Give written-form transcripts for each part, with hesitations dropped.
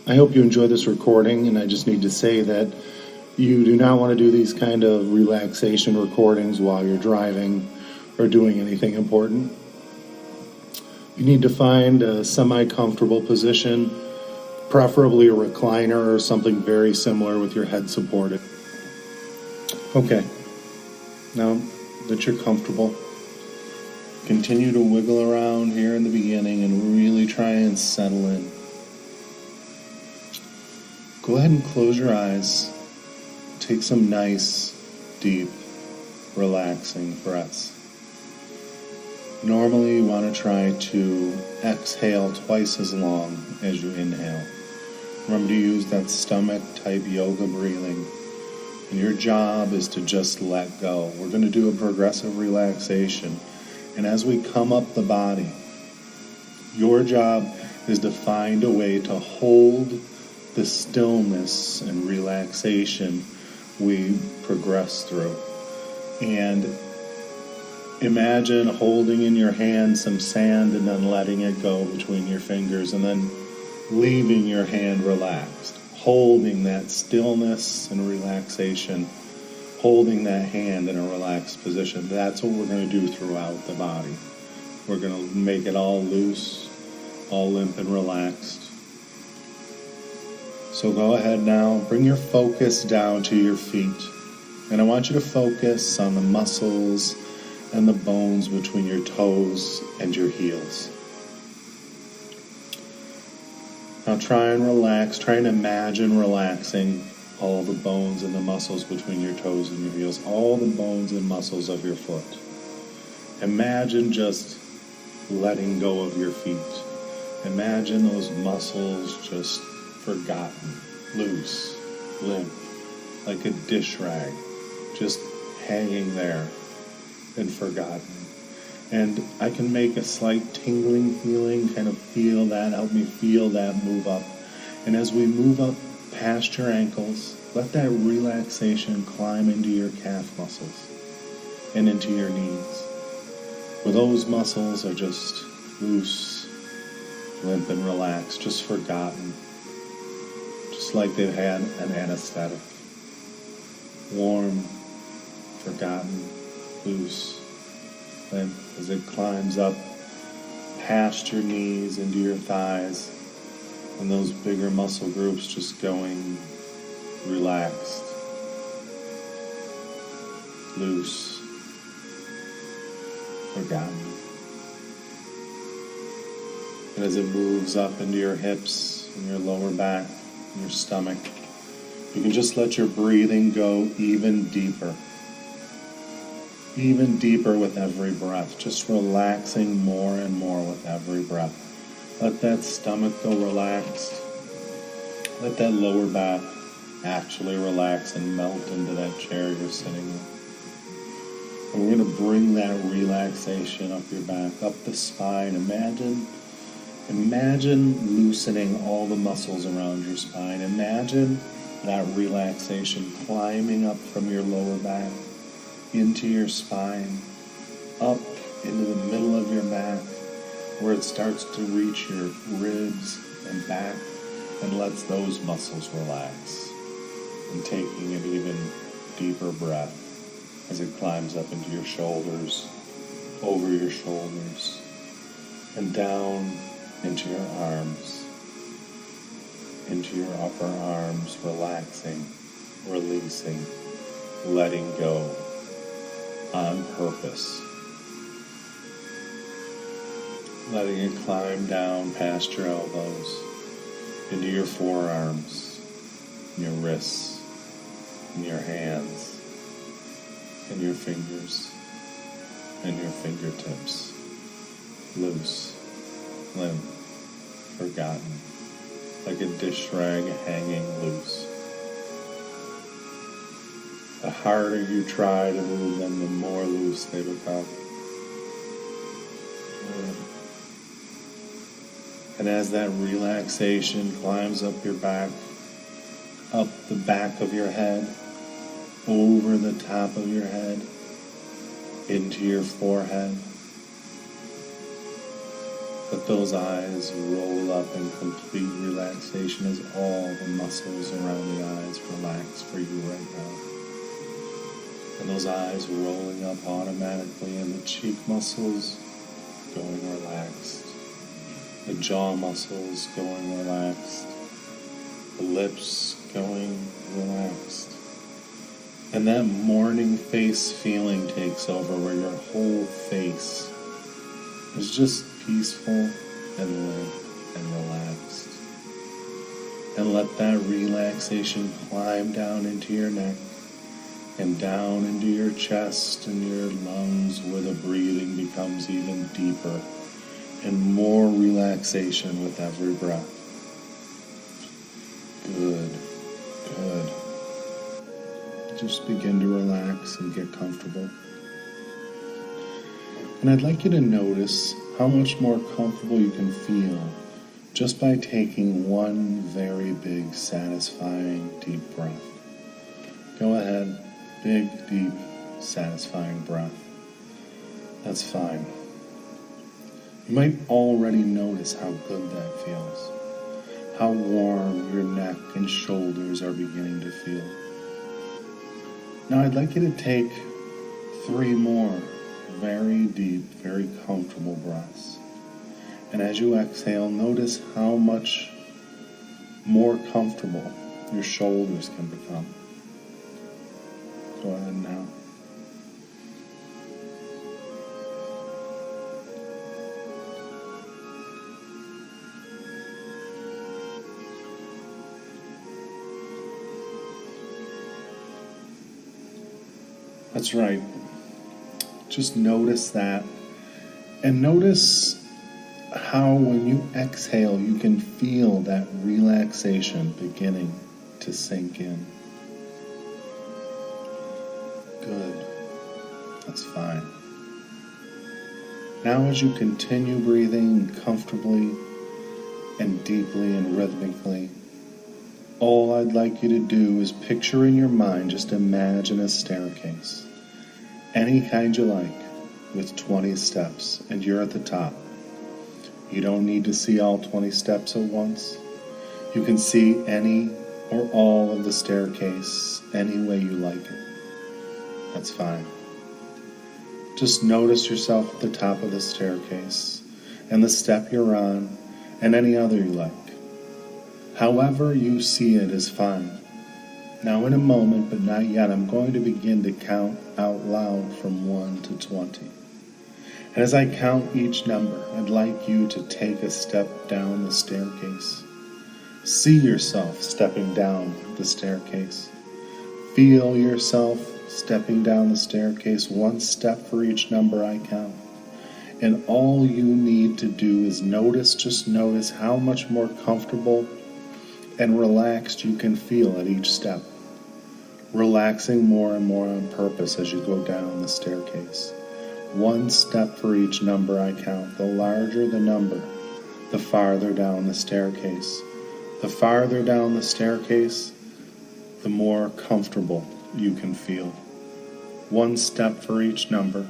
I hope you enjoy this recording, and I just need to say that you do not want to do these kind of relaxation recordings while you're driving or doing anything important. You need to find a semi-comfortable position, preferably a recliner or something very similar with your head supported. Okay, now that you're comfortable, continue to wiggle around here in the beginning and really try and settle in. Go ahead and close your eyes. Take some nice, deep, relaxing breaths. Normally you want to try to exhale twice as long as you inhale. Remember to use that stomach type yoga breathing. And your job is to just let go. We're going to do a progressive relaxation. And as we come up the body, your job is to find a way to hold the stillness and relaxation we progress through. And imagine holding in your hand some sand and then letting it go between your fingers and then leaving your hand relaxed. Holding that stillness and relaxation, holding that hand in a relaxed position. That's what we're going to do throughout the body. We're going to make it all loose, all limp and relaxed. So go ahead now, bring your focus down to your feet. And I want you to focus on the muscles and the bones between your toes and your heels. Now try and relax, try and imagine relaxing all the bones and the muscles between your toes and your heels, all the bones and muscles of your foot. Imagine just letting go of your feet. Imagine those muscles just forgotten, loose, limp, like a dish rag, just hanging there and forgotten. And I can make a slight tingling feeling, kind of feel that, help me feel that move up. And as we move up past your ankles, let that relaxation climb into your calf muscles and into your knees, where those muscles are just loose, limp and relaxed, just forgotten, just like they've had an anesthetic. Warm, forgotten, loose, limp, as it climbs up past your knees into your thighs, and those bigger muscle groups just going relaxed, loose, forgotten. And as it moves up into your hips and your lower back and your stomach, you can just let your breathing go even deeper with every breath, just relaxing more and more with every breath. Let that stomach go relaxed. Let that lower back actually relax and melt into that chair you're sitting in. And we're going to bring that relaxation up your back, up the spine. Imagine loosening all the muscles around your spine. Imagine that relaxation climbing up from your lower back into your spine, up into the middle of your back, where it starts to reach your ribs and back and lets those muscles relax. And taking an even deeper breath as it climbs up into your shoulders, over your shoulders, and down into your arms, into your upper arms, relaxing, releasing, letting go on purpose. Letting it climb down past your elbows, into your forearms, your wrists, and your hands, and your fingers, and your fingertips. Loose, limp, forgotten, like a dish rag hanging loose. The harder you try to move them, the more loose they become. And as that relaxation climbs up your back, up the back of your head, over the top of your head, into your forehead, Let those eyes roll up in complete relaxation as all the muscles around the eyes relax for you right now. And those eyes rolling up automatically, and the cheek muscles going relaxed, the jaw muscles going relaxed, the lips going relaxed. And that morning face feeling takes over where your whole face is just peaceful and limp and relaxed. And let that relaxation climb down into your neck and down into your chest and your lungs, where the breathing becomes even deeper and more relaxation with every breath. Good, good. Just begin to relax and get comfortable. And I'd like you to notice how much more comfortable you can feel just by taking one very big, satisfying, deep breath. Go ahead, big, deep, satisfying breath. That's fine. You might already notice how good that feels, how warm your neck and shoulders are beginning to feel. Now I'd like you to take 3 more very deep, very comfortable breaths. And as you exhale, notice how much more comfortable your shoulders can become. Go ahead now. That's right. Just notice that. And notice how when you exhale, you can feel that relaxation beginning to sink in. Good. That's fine. Now as you continue breathing comfortably and deeply and rhythmically, all I'd like you to do is picture in your mind, just imagine a staircase, any kind you like, with 20 steps, and you're at the top. You don't need to see all 20 steps at once. You can see any or all of the staircase any way you like it. That's fine. Just notice yourself at the top of the staircase and the step you're on and any other you like. However you see it is fine. Now in a moment, but not yet, I'm going to begin to count out loud from 1 to 20. And as I count each number, I'd like you to take a step down the staircase. See yourself stepping down the staircase. Feel yourself stepping down the staircase, 1 step for each number I count. And all you need to do is just notice how much more comfortable and relaxed you can feel at each step. Relaxing more and more on purpose as you go down the staircase. 1 step for each number I count. The larger the number, the farther down the staircase. The farther down the staircase, the more comfortable you can feel. 1 step for each number.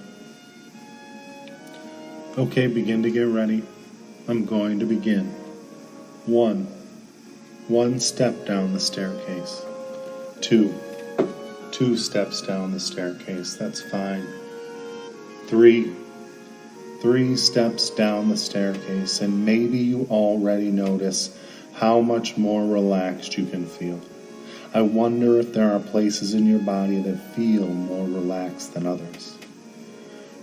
Okay, begin to get ready. I'm going to begin. 1 step down the staircase. 2 steps down the staircase. That's fine. 3 steps down the staircase, and maybe you already notice how much more relaxed you can feel. I wonder if there are places in your body that feel more relaxed than others.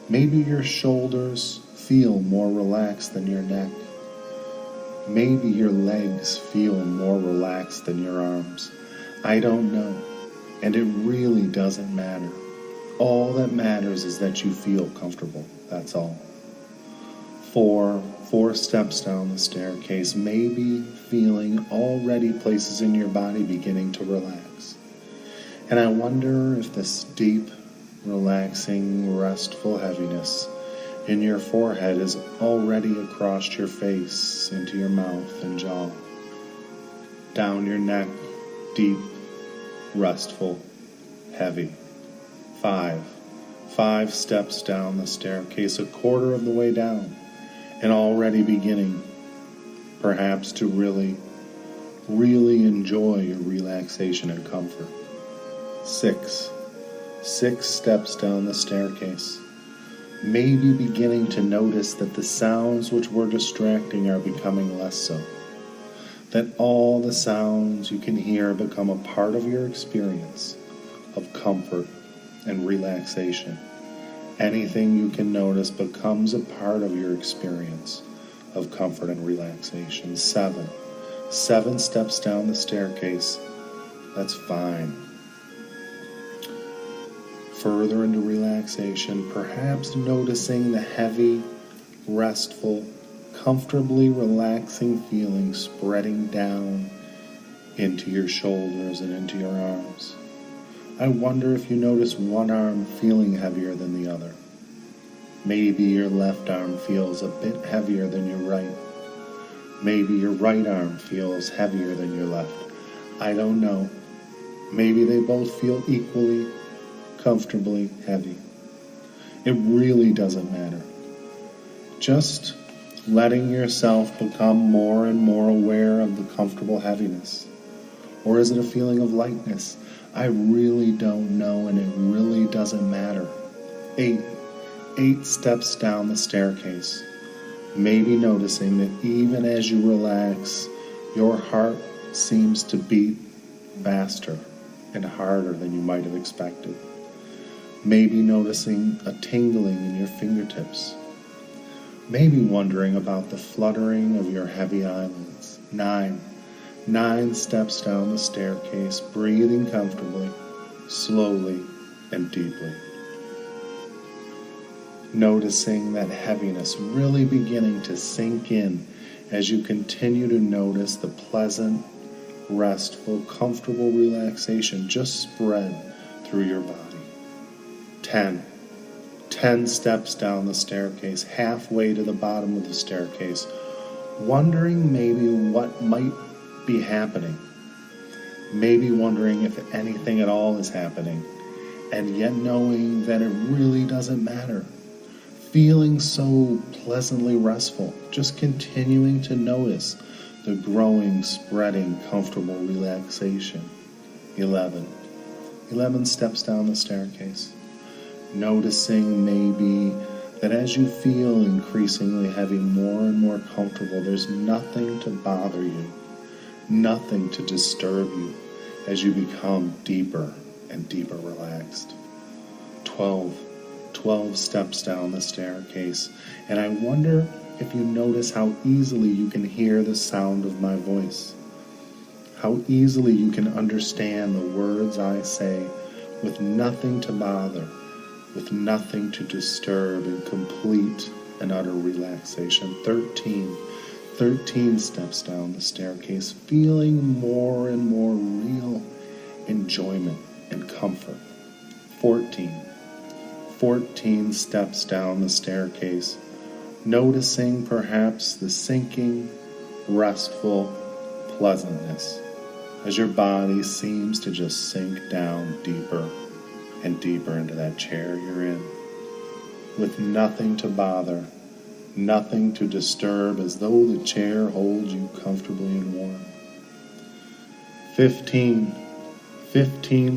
Maybe your shoulders feel more relaxed than your neck. Maybe your legs feel more relaxed than your arms. I don't know, and it really doesn't matter. All that matters is that you feel comfortable, that's all. 4 steps down the staircase, maybe feeling already places in your body beginning to relax. And I wonder if this deep, relaxing, restful heaviness in your forehead is already across your face, into your mouth and jaw, down your neck, deep, restful, heavy. 5 steps down the staircase, a quarter of the way down, and already beginning perhaps to really, really enjoy your relaxation and comfort. 6 steps down the staircase. Maybe beginning to notice that the sounds which were distracting are becoming less so. That all the sounds you can hear become a part of your experience of comfort and relaxation. Anything you can notice becomes a part of your experience of comfort and relaxation. 7 steps down the staircase. That's fine. Further into relaxation, perhaps noticing the heavy, restful, comfortably relaxing feeling spreading down into your shoulders and into your arms. I wonder if you notice one arm feeling heavier than the other. Maybe your left arm feels a bit heavier than your right. Maybe your right arm feels heavier than your left. I don't know. Maybe they both feel equally, comfortably heavy. It really doesn't matter. Just letting yourself become more and more aware of the comfortable heaviness. Or is it a feeling of lightness? I really don't know, and it really doesn't matter. 8 steps down the staircase. Maybe noticing that even as you relax, your heart seems to beat faster and harder than you might have expected. Maybe noticing a tingling in your fingertips. Maybe wondering about the fluttering of your heavy eyelids. 9 steps down the staircase, breathing comfortably, slowly, and deeply. Noticing that heaviness really beginning to sink in as you continue to notice the pleasant, restful, comfortable relaxation just spread through your body. 10 steps down the staircase, halfway to the bottom of the staircase, wondering maybe what might be happening. Maybe wondering if anything at all is happening, and yet knowing that it really doesn't matter. Feeling so pleasantly restful, just continuing to notice the growing, spreading, comfortable relaxation. 11 steps down the staircase. Noticing maybe that as you feel increasingly heavy, more and more comfortable, there's nothing to bother you, nothing to disturb you as you become deeper and deeper relaxed. 12 steps down the staircase, and I wonder if you notice how easily you can hear the sound of my voice, how easily you can understand the words I say with nothing to bother, with nothing to disturb, in complete and utter relaxation. 13 steps down the staircase, feeling more and more real enjoyment and comfort. 14 steps down the staircase, noticing perhaps the sinking, restful pleasantness as your body seems to just sink down deeper and deeper into that chair you're in, with nothing to bother, nothing to disturb, as though the chair holds you comfortably and warm. 15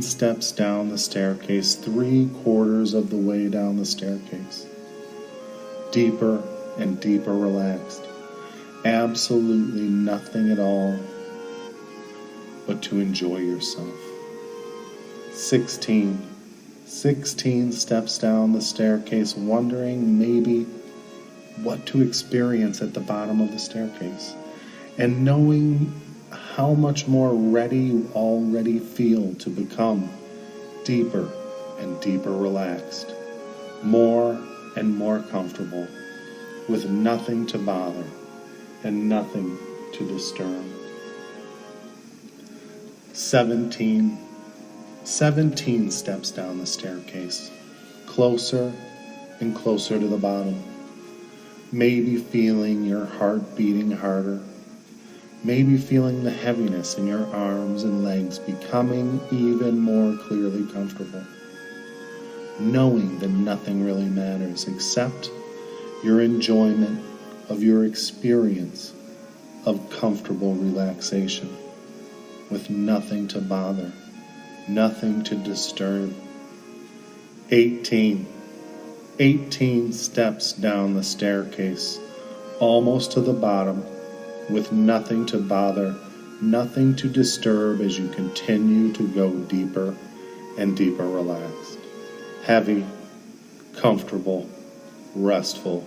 steps down the staircase, 3/4 of the way down the staircase. Deeper and deeper relaxed. Absolutely nothing at all but to enjoy yourself. 16 steps down the staircase, wondering maybe what to experience at the bottom of the staircase, and knowing how much more ready you already feel to become deeper and deeper relaxed, more and more comfortable, with nothing to bother and nothing to disturb. 17 steps down the staircase, closer and closer to the bottom, maybe feeling your heart beating harder, maybe feeling the heaviness in your arms and legs becoming even more clearly comfortable, knowing that nothing really matters except your enjoyment, of your experience of comfortable relaxation, with nothing to bother, nothing to disturb. 18 steps down the staircase, almost to the bottom, with nothing to bother, nothing to disturb as you continue to go deeper and deeper relaxed. Heavy, comfortable, restful,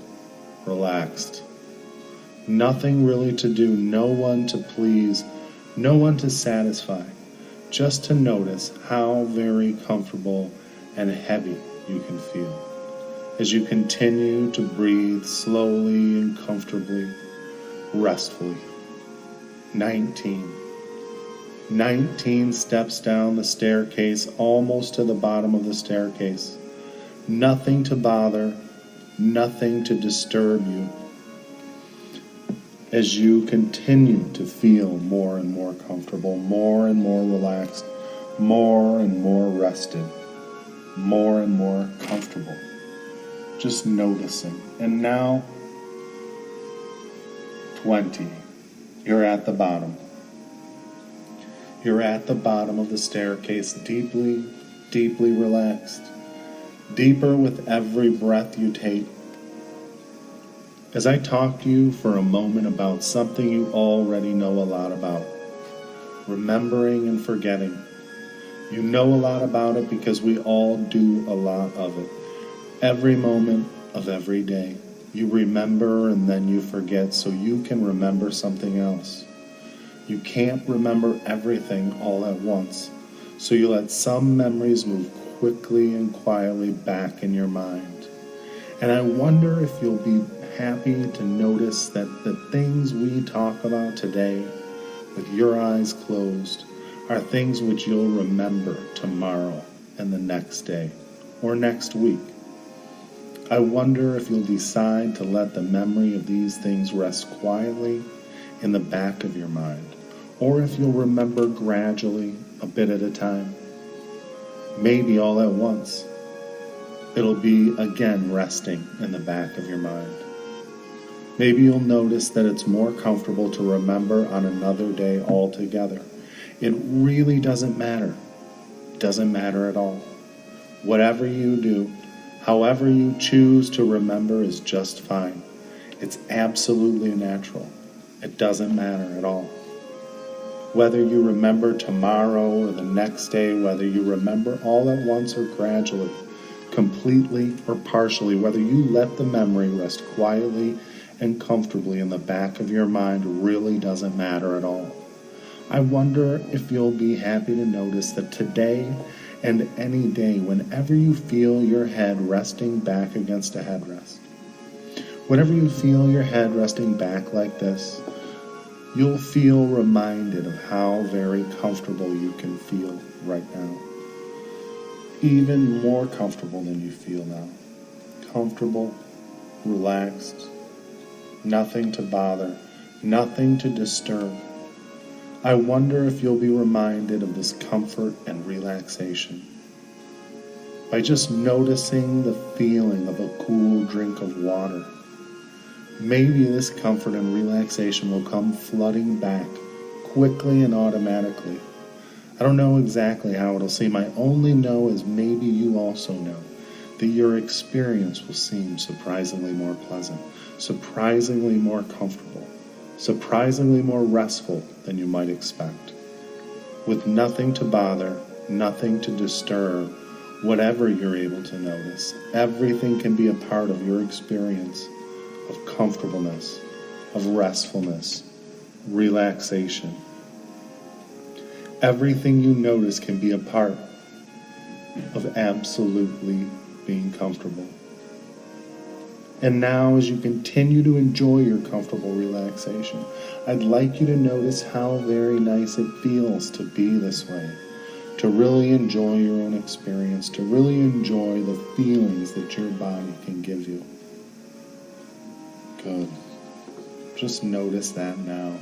relaxed. Nothing really to do, no one to please, no one to satisfy, just to notice how very comfortable and heavy you can feel as you continue to breathe slowly and comfortably, restfully. 19 steps down the staircase, almost to the bottom of the staircase. Nothing to bother, nothing to disturb you, as you continue to feel more and more comfortable, more and more relaxed, more and more rested, more and more comfortable. Just noticing. And now, 20. You're at the bottom. You're at the bottom of the staircase, deeply, deeply relaxed, deeper with every breath you take. As I talk to you for a moment about something you already know a lot about, remembering and forgetting. You know a lot about it because we all do a lot of it. Every moment of every day, you remember and then you forget so you can remember something else. You can't remember everything all at once, so you let some memories move quickly and quietly back in your mind. And I wonder if you'll be happy to notice that the things we talk about today, with your eyes closed, are things which you'll remember tomorrow and the next day, or next week. I wonder if you'll decide to let the memory of these things rest quietly in the back of your mind, or if you'll remember gradually, a bit at a time. Maybe all at once. It'll be again resting in the back of your mind. Maybe you'll notice that it's more comfortable to remember on another day altogether. It really doesn't matter. It doesn't matter at all. Whatever you do, however you choose to remember is just fine. It's absolutely natural. It doesn't matter at all. Whether you remember tomorrow or the next day, whether you remember all at once or gradually, completely or partially, whether you let the memory rest quietly and comfortably in the back of your mind really doesn't matter at all. I wonder if you'll be happy to notice that today and any day, whenever you feel your head resting back against a headrest, whenever you feel your head resting back like this, you'll feel reminded of how very comfortable you can feel right now. Even more comfortable than you feel now. Comfortable, relaxed, nothing to bother, nothing to disturb. I wonder if you'll be reminded of this comfort and relaxation by just noticing the feeling of a cool drink of water. Maybe this comfort and relaxation will come flooding back quickly and automatically. I don't know exactly how it'll seem. I only know, as maybe you also know, that your experience will seem surprisingly more pleasant, surprisingly more comfortable, surprisingly more restful than you might expect. With nothing to bother, nothing to disturb, whatever you're able to notice, everything can be a part of your experience of comfortableness, of restfulness, relaxation. Everything you notice can be a part of absolutely being comfortable. And now, as you continue to enjoy your comfortable relaxation, I'd like you to notice how very nice it feels to be this way, to really enjoy your own experience, to really enjoy the feelings that your body can give you. Good. Just notice that now.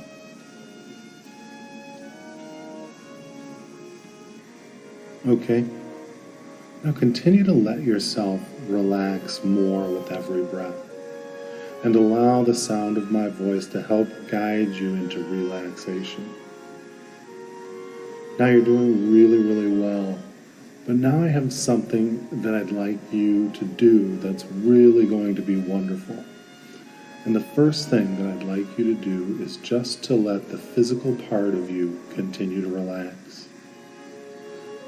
Okay. Now continue to let yourself relax more with every breath. and allow the sound of my voice to help guide you into relaxation. Now you're doing really, really well, but now I have something that I'd like you to do that's really going to be wonderful. And the first thing that I'd like you to do is just to let the physical part of you continue to relax.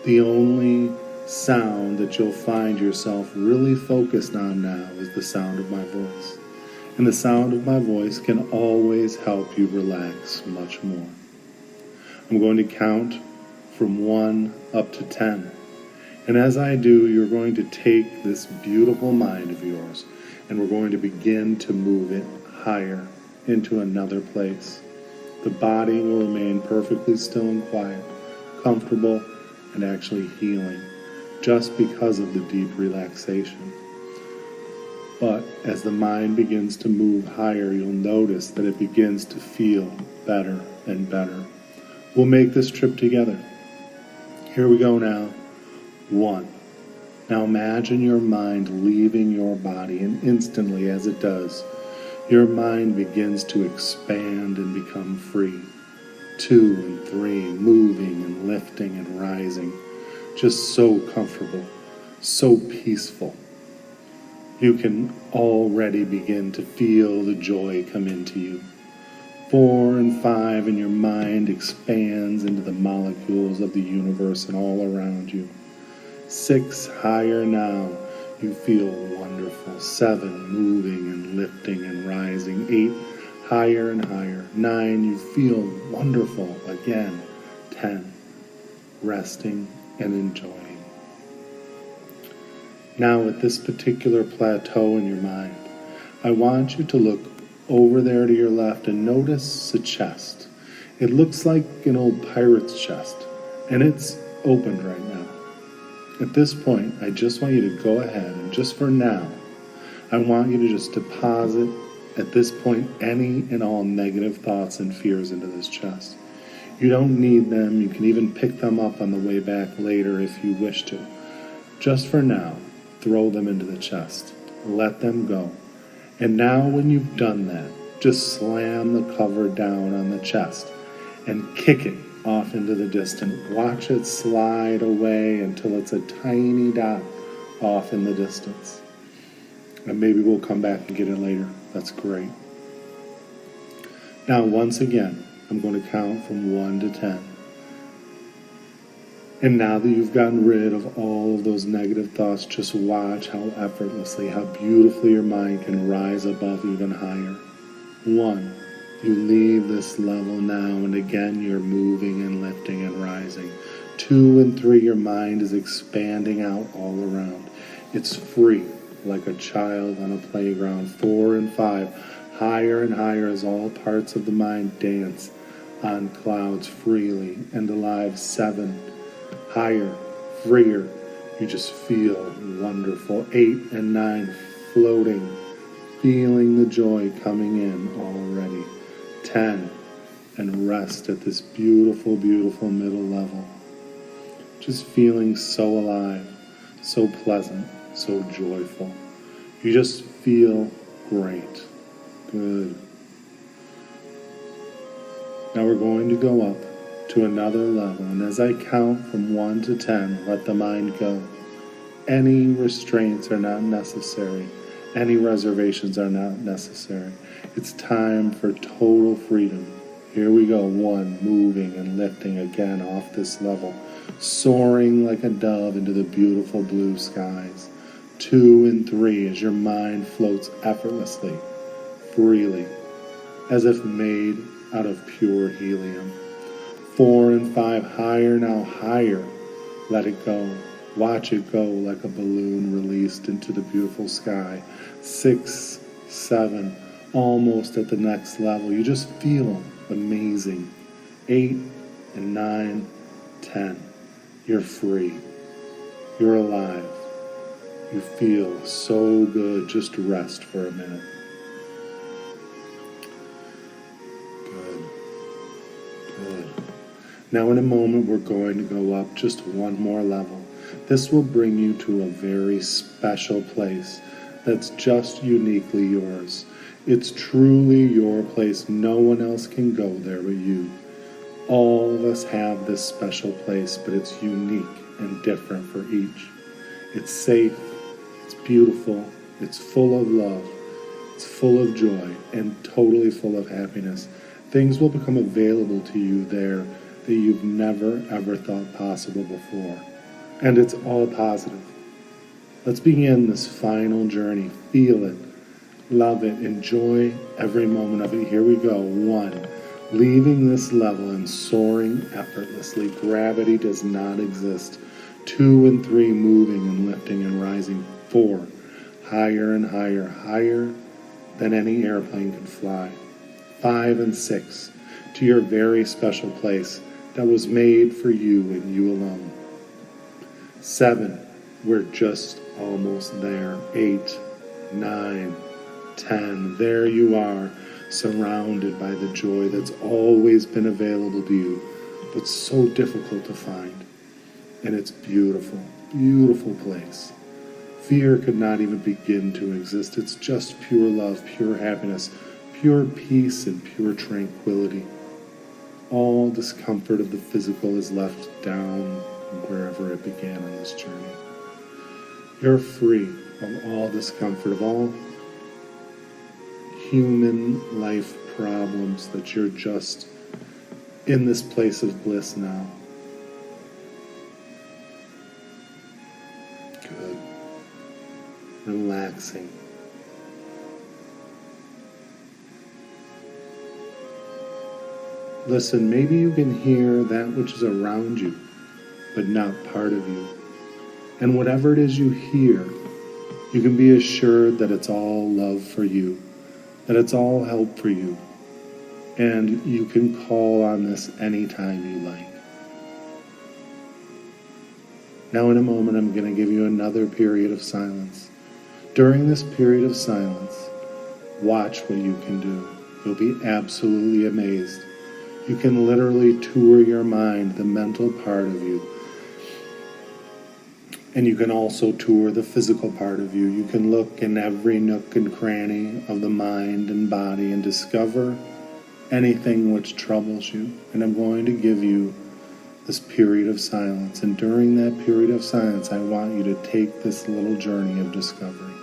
The only sound that you'll find yourself really focused on now is the sound of my voice. And the sound of my voice can always help you relax much more. I'm going to count from 1 up to 10. And as I do, you're going to take this beautiful mind of yours and we're going to begin to move it higher into another place. The body will remain perfectly still and quiet, comfortable, and actually healing, just because of the deep relaxation. But as the mind begins to move higher, you'll notice that it begins to feel better and better. We'll make this trip together. Here we go now. 1. Now imagine your mind leaving your body, and instantly as it does, your mind begins to expand and become free. 2 and 3, moving and lifting and rising, just so comfortable, so peaceful. You can already begin to feel the joy come into you. 4 and 5, and your mind expands into the molecules of the universe and all around you. 6, higher now, you feel wonderful. 7, moving and lifting and rising. 8, higher and higher. 9, you feel wonderful again. 10, resting and enjoying. Now at this particular plateau in your mind, I want you to look over there to your left and notice a chest. It looks like an old pirate's chest, and it's opened right now. At this point, I just want you to go ahead and just for now, I want you to just deposit at this point any and all negative thoughts and fears into this chest. You don't need them. You can even pick them up on the way back later if you wish to. Just for now, throw them into the chest. Let them go. And now when you've done that, just slam the cover down on the chest and kick it off into the distance. Watch it slide away until it's a tiny dot off in the distance. And maybe we'll come back and get it later. That's great. Now, once again, I'm going to count from 1 to 10. And now that you've gotten rid of all of those negative thoughts, just watch how effortlessly, how beautifully your mind can rise above even higher. 1, you leave this level now, and again you're moving and lifting and rising. 2 and 3, your mind is expanding out all around. It's free, like a child on a playground. 4 and 5, higher and higher as all parts of the mind dance on clouds freely and alive. 7, higher, freer, you just feel wonderful. 8 and 9, floating, feeling the joy coming in already. 10, and rest at this beautiful, beautiful middle level. Just feeling so alive, so pleasant, so joyful. You just feel great. Good. Now we're going to go up to another level, and as I count from 1 to 10, let the mind go. Any restraints are not necessary. Any reservations are not necessary. It's time for total freedom. Here we go. 1, moving and lifting again off this level, soaring like a dove into the beautiful blue skies. 2 and 3, as your mind floats effortlessly, freely, as if made out of pure helium. 4 and 5, higher now, higher. Let it go. Watch it go like a balloon released into the beautiful sky. 6, 7, almost at the next level. You just feel amazing. 8 and 9, 10. You're free. You're alive. You feel so good. Just rest for a minute. Good. Good. Now in a moment we're going to go up just one more level. This will bring you to a very special place that's just uniquely yours. It's truly your place. No one else can go there but you. All of us have this special place, but it's unique and different for each. It's safe, it's beautiful, it's full of love, it's full of joy, and totally full of happiness. Things will become available to you there that you've never ever thought possible before. And it's all positive. Let's begin this final journey. Feel it, love it, enjoy every moment of it. Here we go. 1, leaving this level and soaring effortlessly. Gravity does not exist. 2 and 3, moving and lifting and rising. 4, higher and higher, higher than any airplane can fly. 5 and 6, to your very special place that was made for you and you alone. 7, we're just almost there. 8, 9, 10, there you are, surrounded by the joy that's always been available to you, but so difficult to find. And it's beautiful, beautiful place. Fear could not even begin to exist. It's just pure love, pure happiness, pure peace, and pure tranquility. All discomfort of the physical is left down wherever it began on this journey. You're free of all discomfort, of all human life problems, that you're just in this place of bliss now. Good. Relaxing. Listen, maybe you can hear that which is around you, but not part of you. And whatever it is you hear, you can be assured that it's all love for you, that it's all help for you, and you can call on this anytime you like. Now in a moment, I'm going to give you another period of silence. During this period of silence, watch what you can do. You'll be absolutely amazed. You can literally tour your mind, the mental part of you. And you can also tour the physical part of you. You can look in every nook and cranny of the mind and body and discover anything which troubles you. And I'm going to give you this period of silence. And during that period of silence, I want you to take this little journey of discovery.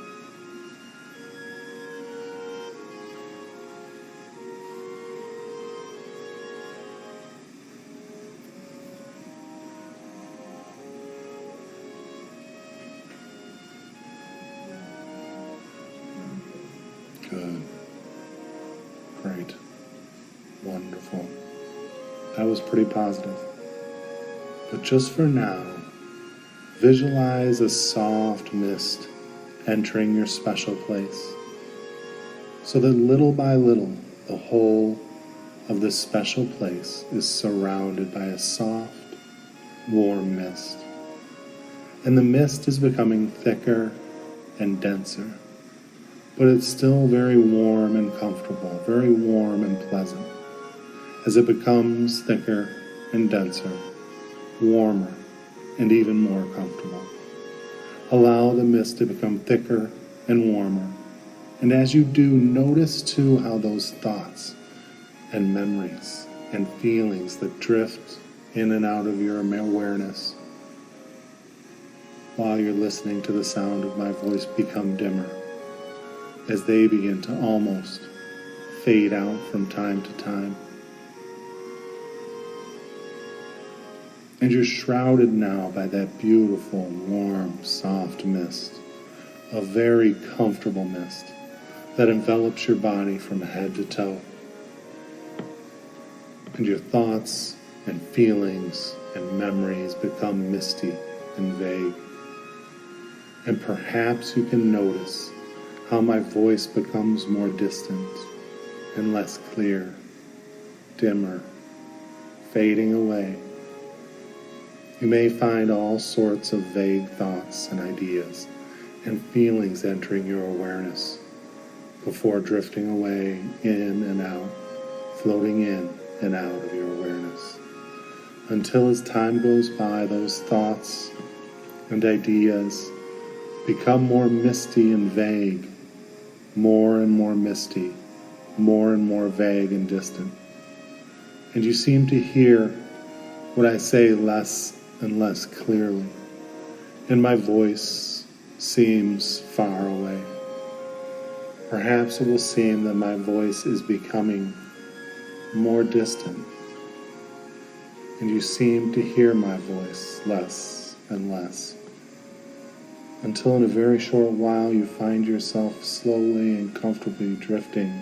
Good. Great. Wonderful. That was pretty positive. But just for now, visualize a soft mist entering your special place, so that little by little, the whole of this special place is surrounded by a soft, warm mist. And the mist is becoming thicker and denser, but it's still very warm and comfortable, very warm and pleasant. As it becomes thicker and denser, warmer, and even more comfortable, allow the mist to become thicker and warmer. And as you do, notice too how those thoughts and memories and feelings that drift in and out of your awareness while you're listening to the sound of my voice become dimmer, as they begin to almost fade out from time to time. And you're shrouded now by that beautiful, warm, soft mist, a very comfortable mist that envelops your body from head to toe. And your thoughts and feelings and memories become misty and vague. And perhaps you can notice how my voice becomes more distant and less clear, dimmer, fading away. You may find all sorts of vague thoughts and ideas and feelings entering your awareness before drifting away in and out, floating in and out of your awareness, until as time goes by, those thoughts and ideas become more misty and vague, more and more misty, more and more vague and distant. And you seem to hear what I say less and less clearly, and my voice seems far away. Perhaps it will seem that my voice is becoming more distant, and you seem to hear my voice less and less, until in a very short while you find yourself slowly and comfortably drifting,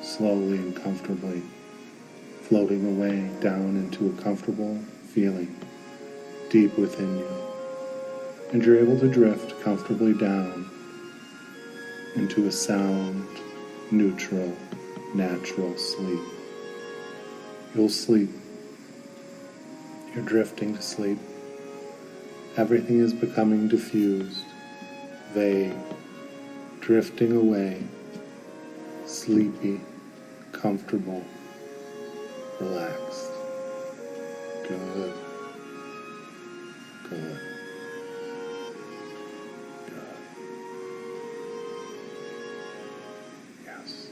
slowly and comfortably floating away down into a comfortable feeling deep within you. And you're able to drift comfortably down into a sound, neutral, natural sleep. You'll sleep. You're drifting to sleep. Everything is becoming diffused, vague, drifting away, sleepy, comfortable, relaxed. Good. Good. Good. Yes.